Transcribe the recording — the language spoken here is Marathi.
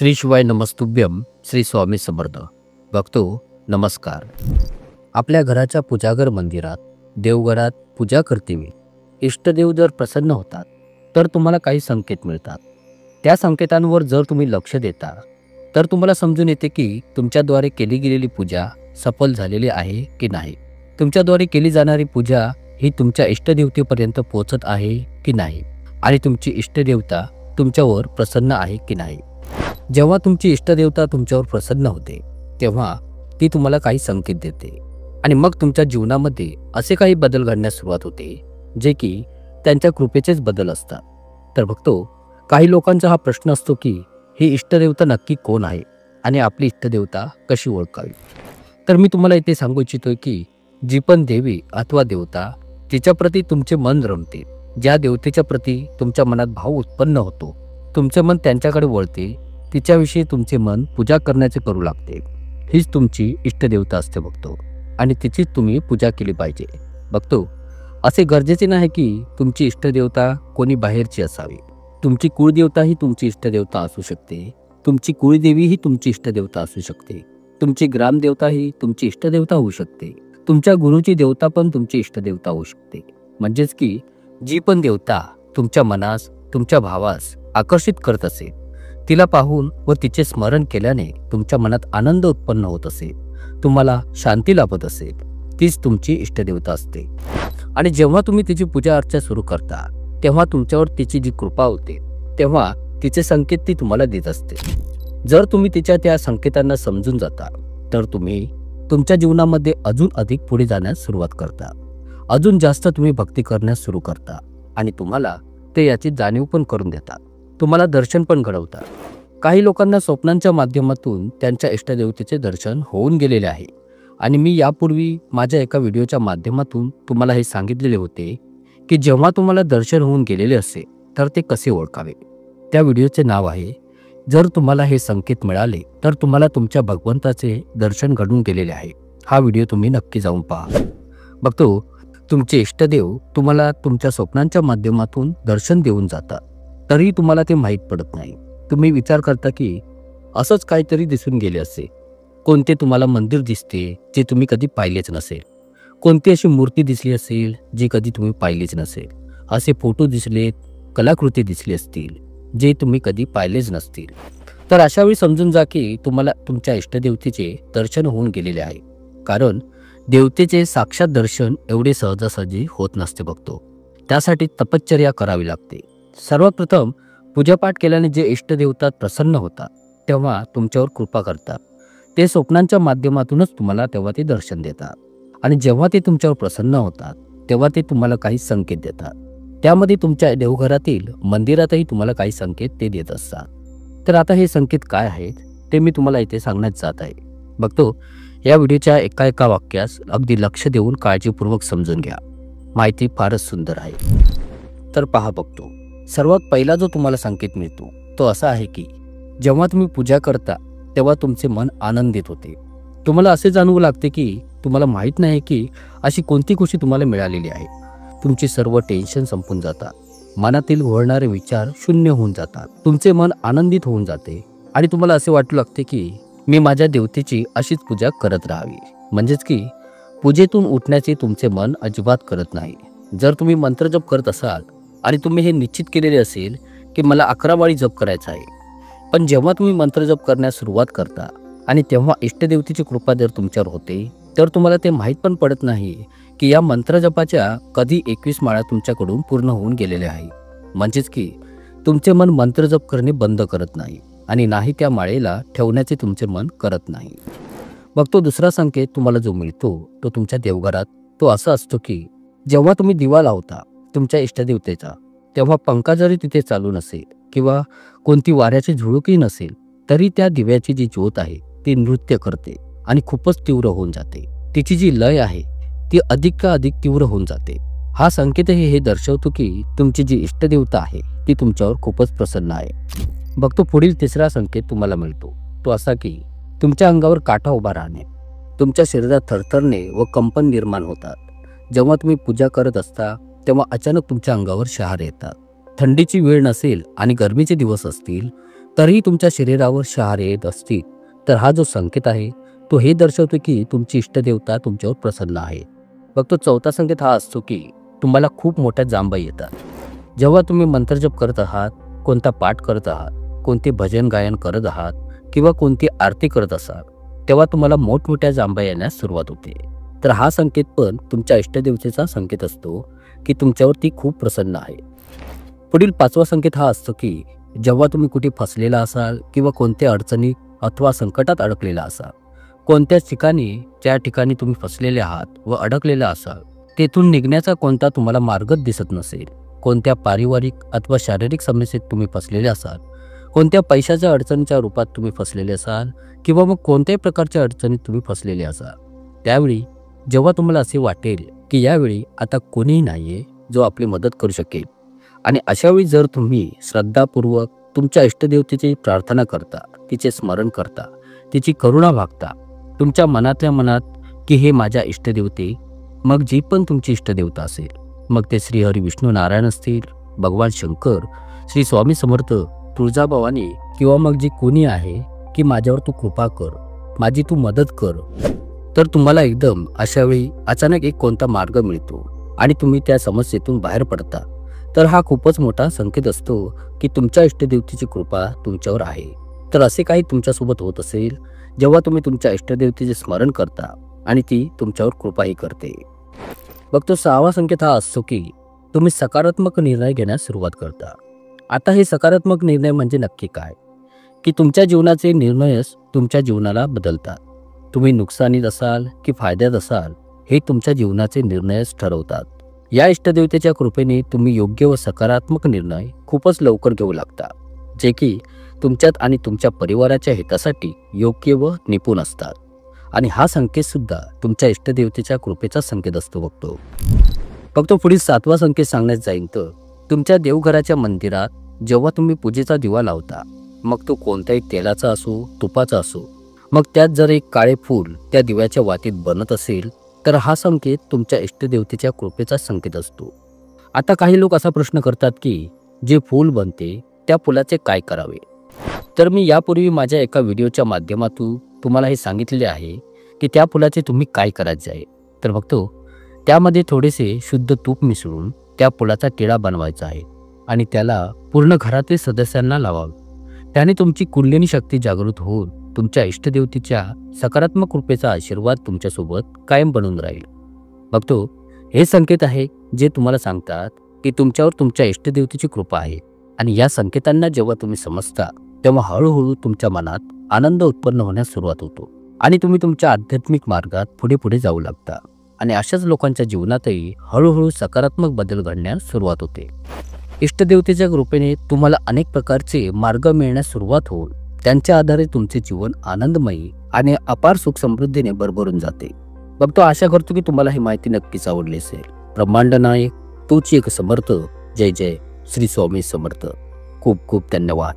श्री शिवाय नमस्तुभ्यम. श्री स्वामी समर्थ. भक्तो नमस्कार. आपल्या घराच्या पूजागर मंदिरात देवघरात पूजा करते मी. इष्टदेव जर प्रसन्न होतात तर तुम्हाला काही संकेत मिळतात. त्या संकेतांवर जर तुम्ही लक्ष देता तर तुम्हाला समजून येते की तुमच्याद्वारे केली गेलेली पूजा सफल झालेली आहे की नाही. तुमच्याद्वारे केली जाणारी पूजा ही तुमच्या इष्टदेवतेपर्यंत पोहोचत आहे की नाही आणि तुमची इष्टदेवता तुमच्यावर प्रसन्न आहे की नाही. जेव्हा तुमची इष्टदेवता तुमच्यावर प्रसन्न होते तेव्हा ती तुम्हाला काही संकेत देते आणि मग तुमच्या जीवनामध्ये असे काही बदल घडण्यास सुरुवात होते जे की त्यांच्या कृपेचेच बदल असतात. तर बघतो काही लोकांचा हा प्रश्न असतो की ही इष्टदेवता नक्की कोण आहे आणि आपली इष्टदेवता कशी ओळखावी. तर मी तुम्हाला इथे सांगू इच्छितोय की जी पण देवी अथवा देवता तिच्याप्रती तुमचे मन रमते, ज्या देवतेच्या प्रती तुमच्या मनात भाव उत्पन्न होतो, तुमचे मन त्यांच्याकडे वळते, तिच्याविषयी तुमचे मन पूजा करण्याचे करू लागते, हीच तुमची इष्टदेवता असते बघतो. आणि तिचीच तुम्ही पूजा केली पाहिजे बघतो. असे गरजेचे नाही की तुमची इष्टदेवता कोणी बाहेरची असावी. तुमची कुळदेवता ही तुमची इष्टदेवता असू शकते, तुमची कुळदेवी ही तुमची इष्टदेवता असू शकते, तुमची ग्रामदेवता ही तुमची इष्टदेवता होऊ शकते, तुमच्या गुरुची देवता पण तुमची इष्टदेवता होऊ शकते. म्हणजेच की जी पण देवता तुमच्या मनास तुमच्या भावास आकर्षित करत असेल, तिला पाहून व तिचे स्मरण केल्याने तुमच्या मनात आनंद उत्पन्न होत असेल, तुम्हाला शांती लाभत असेल, तीच तुमची इष्टदेवता असते. आणि जेव्हा तुम्ही तिची पूजा अर्चा सुरू करता तेव्हा तुमच्यावर तिची जी कृपा होते तेव्हा तिचे संकेत ती तुम्हाला देत असते. जर तुम्ही तिच्या त्या संकेतांना समजून जाता तर तुम्ही तुमच्या जीवनामध्ये अजून अधिक पुढे जाण्यास सुरुवात करता, अजून जास्त तुम्ही भक्ती करण्यास सुरू करता आणि तुम्हाला ते याची जाणीव पण करून देतात, तुम्हाला दर्शन पण घडवतात. काही लोकांना स्वप्नांच्या माध्यमातून त्यांच्या इष्टदेवतेचे दर्शन होऊन गेलेले आहे आणि मी यापूर्वी माझ्या एका व्हिडिओच्या माध्यमातून तुम्हाला हे सांगितलेले होते की जेव्हा तुम्हाला दर्शन होऊन गेलेले असेल तर ते कसे ओळखावे. त्या व्हिडिओचे नाव आहे जर तुम्हाला हे संकेत मिळाले तर तुम्हाला तुमच्या भगवंताचे दर्शन घडून गेलेले आहे. हा व्हिडिओ तुम्ही नक्की जाऊन पहा. बघतो तुमचे इष्टदेव तुम्हाला तुमच्या स्वप्नांच्या माध्यमातून दर्शन देऊन जातात, तरीही तुम्हाला ते माहीत पडत नाही. तुम्ही विचार करता की असंच काहीतरी दिसून गेले असे. कोणते तुम्हाला मंदिर दिसते जे तुम्ही कधी पाहिलेच नसेल, कोणती अशी मूर्ती दिसली असेल जी कधी तुम्ही पाहिलीच नसेल, असे फोटो दिसलेत, कलाकृती दिसली असतील जे तुम्ही कधी पाहिलेच नसतील. तर अशा वेळी समजून जा की तुम्हाला तुमच्या इष्टदेवतेचे दर्शन होऊन गेलेले आहे. कारण देवतेचे साक्षात दर्शन एवढे सहजासहजी होत नसते बघतो. त्यासाठी तपश्चर्या करावी लागते. सर्वप्रथम पूजापाठ केल्याने जे इष्टदेवता प्रसन्न होतात तेव्हा तुमच्यावर कृपा करतात. ते स्वप्नांच्या माध्यमातूनच तुम्हाला तेव्हा ते दर्शन देतात आणि जेव्हा ते तुमच्यावर प्रसन्न होतात तेव्हा ते तुम्हाला काही संकेत देतात. त्यामध्ये तुमच्या देवघरातील मंदिरातही तुम्हाला काही संकेत ते देत असतात. तर आता हे संकेत काय आहेत ते मी तुम्हाला इथे सांगण्यात जात आहे. बघतो या व्हिडिओच्या एका वाक्यास अगदी लक्ष देऊन काळजीपूर्वक समजून घ्या. माहिती फारच सुंदर आहे. तर पहा बघतो, सर्वात पहिला जो तुम्हाला संकेत मिळतो तो असा आहे की जेव्हा तुम्ही पूजा करता तेव्हा तुमचे मन आनंदित होते. तुम्हाला असे जाणवू लागते की तुम्हाला माहीत नाही की अशी कोणती खुशी तुम्हाला मिळालेली आहे. तुमची सर्व टेन्शन संपून जातात, मनातील घोळणारे विचार शून्य होऊन जातात, तुमचे मन आनंदित होऊन जाते आणि तुम्हाला असे वाटू लागते की मी माझ्या देवतेची अशीच पूजा करत राहावी. म्हणजेच की पूजेतून उठण्याचे तुमचे मन अजिबात करत नाही. जर तुम्ही मंत्रजप करत असाल आणि तुम्ही हे निश्चित केलेले असेल की मला 11 माळी जप करायचा आहे, पण जेव्हा तुम्ही मंत्रजप करण्यास सुरुवात करता आणि तेव्हा इष्टदेवतेची कृपा जर तुमच्यावर होते तर तुम्हाला ते माहीत पण पडत नाही की या मंत्रजपाच्या कधी 21 माळा तुमच्याकडून पूर्ण होऊन गेलेल्या आहे. म्हणजेच की तुमचे मन मंत्रजप करणे बंद करत नाही आणि नाही त्या माळेला ठेवण्याचे तुमचे मन करत नाही. मग तो दुसरा संकेत तुम्हाला जो मिळतो तो तुमच्या देवघरात तो असा असतो की जेव्हा तुम्ही दिवा लावता तुमच्या इष्टदेवतेचा तेव्हा पंखा जरी तिथे चालू नसेल किंवा कोणती वाऱ्याची झुळूकही नसेल तरी त्या दिव्याची जी ज्योत आहे ती नृत्य करते आणि खूपच तीव्र होऊन जाते. तिची जी लय आहे ती अधिक तीव्र होऊन जाते. हा संकेतही हे दर्शवतो की तुमची जी इष्टदेवता आहे ती तुमच्यावर खूपच प्रसन्न आहे. बघतो पुढील तिसरा संकेत तुम्हाला मिळतो तो असा की तुमच्या अंगावर काटा उभा राहणे, तुमच्या शरीरात थरथरणे व कंपन निर्माण होतात. जेव्हा तुम्ही पूजा करत असता तेव्हा अचानक तुमच्या अंगावर शहारे येतात. थंडीची वेळ नसेल आणि गरमीचे दिवस असतील तरीही तुमच्या शरीरावर शहार येत असतील तर हा जो संकेत आहे तो हे दर्शवतो की तुमची इष्टदेवता तुमच्यावर प्रसन्न आहे. मग तो चौथा संकेत हा असतो की तुम्हाला खूप मोठ्या जांभई येतात. जेव्हा तुम्ही मंत्रजप करत आहात, कोणता पाठ करत आहात, कोणते भजन गायन करत आहात किंवा कोणती आरती करत असाल, तेव्हा तुम्हाला मोठमोठ्या जांभया येण्यास सुरुवात होते. तर हा संकेत पण तुमच्या इष्टदेवतेचा संकेत असतो की तुमच्यावर ती खूप प्रसन्न आहे. पुढील पाचवा संकेत हा असतो की जेव्हा तुम्ही कुठे फसलेला असाल किंवा कोणत्या अडचणी अथवा संकटात अडकलेला असाल, कोणत्याच ठिकाणी ज्या ठिकाणी तुम्ही फसलेले आहात व अडकलेला असाल तेथून निघण्याचा कोणता तुम्हाला मार्गच दिसत नसेल, कोणत्या पारिवारिक अथवा शारीरिक समस्येत तुम्ही फसलेले असाल, कोणत्या पैशाच्या अडचणीच्या रूपात तुम्ही फसलेले असाल किंवा मग कोणत्याही प्रकारच्या अडचणीत तुम्ही फसलेले असाल, त्यावेळी जेव्हा तुम्हाला असे वाटेल की यावेळी आता कोणीही नाहीये जो आपली मदत करू शकेल, आणि अशावेळी जर तुम्ही श्रद्धापूर्वक तुमच्या इष्टदेवतेची प्रार्थना करता, तिचे स्मरण करता, तिची करुणा भागता तुमच्या मनातल्या मनात की हे माझ्या इष्टदेवते, मग जी पण तुमची इष्टदेवता असेल, मग ते श्री हरी विष्णू नारायण असतील, भगवान शंकर, श्री स्वामी समर्थ, तुळजाभवानी किंवा मग जी कोणी आहे की माझ्यावर तू कृपा कर, माझी तू मदत कर, तर तुम्हाला एकदम अशावेळी अचानक एक कोणता मार्ग मिळतो आणि तुम्ही त्या समस्येतून बाहेर पडता. तर हा खूपच मोठा संकेत असतो की तुमच्या इष्टदेवतेची कृपा तुमच्यावर आहे. तर असे काही तुमच्यासोबत होत असेल जेव्हा तुम्ही तुमच्या इष्टदेवतेचे स्मरण करता आणि ती तुमच्यावर कृपाही करते. मग तो सहावा संकेत हा असतो की तुम्ही सकारात्मक निर्णय घेण्यास सुरुवात करता. आता हे सकारात्मक निर्णय म्हणजे नक्की काय, की तुमच्या जीवनाचे निर्णयच तुमच्या जीवनाला बदलतात. तुम्ही नुकसानीत असाल की फायद्यात असाल हे तुमच्या जीवनाचे निर्णयच ठरवतात. या इष्टदेवतेच्या कृपेने तुम्ही योग्य व सकारात्मक निर्णय खूपच लवकर घेऊ लागता, जे की तुमच्यात आणि तुमच्या परिवाराच्या हितासाठी योग्य व निपुण असतात. आणि हा संकेत सुद्धा तुमच्या इष्टदेवतेच्या कृपेचा संकेत असतो. फक्त पुढील सातवा संकेत सांगण्यात जाईल तर तुमच्या देवघराच्या मंदिरात जेव्हा तुम्ही पूजेचा दिवा लावता, मग तो कोणत्याही तेलाचा असो, तुपाचा असो, मग त्यात जर एक काळे फूल त्या दिव्याच्या वातीत बनत असेल तर हा संकेत तुमच्या इष्टदेवतेच्या कृपेचा संकेत असतो. आता काही लोक असा प्रश्न करतात की जे फूल बनते त्या फुलाचे काय करावे. तर मी यापूर्वी माझ्या एका व्हिडिओच्या माध्यमातून तुम्हाला हे सांगितलेले आहे की त्या फुलाचे तुम्ही काय करायचे आहे. तर बघतो त्यामध्ये थोडेसे शुद्ध तूप मिसळून त्या फुलाचा टिळा बनवायचा आहे आणि त्याला पूर्ण घरातील सदस्यांना लावावे. त्याने तुमची कुंडलिनी शक्ती जागृत होऊन तुमच्या इष्टदेवतेच्या सकारात्मक कृपेचा आशीर्वाद तुमच्यासोबत कायम बनून राहील. बघतो हे संकेत आहे जे तुम्हाला सांगतात की तुमच्यावर तुमच्या इष्टदेवतेची कृपा आहे. आणि या संकेतांना जेव्हा तुम्ही समजता तेव्हा हळूहळू तुमच्या मनात आनंद उत्पन्न होण्यास सुरुवात होतो आणि तुम्ही तुमच्या आध्यात्मिक मार्गात पुढे पुढे जाऊ लागता. आणि अशाच लोकांच्या जीवनातही हळूहळू सकारात्मक बदल घडण्यास सुरुवात होते. इष्टदेवतेच्या कृपेने तुम्हाला अनेक प्रकारचे मार्ग मिळण्यास सुरुवात होऊन त्यांच्या आधारे तुमचे जीवन आनंदमयी आणि अपार सुख समृद्धीने भरभरून जाते. बघतो आशा करतो की तुम्हाला ही माहिती नक्कीच आवडली असेल. ब्रह्मांड नायक तोच एक समर्थ. जय जय श्री स्वामी समर्थ. खूप खूप धन्यवाद.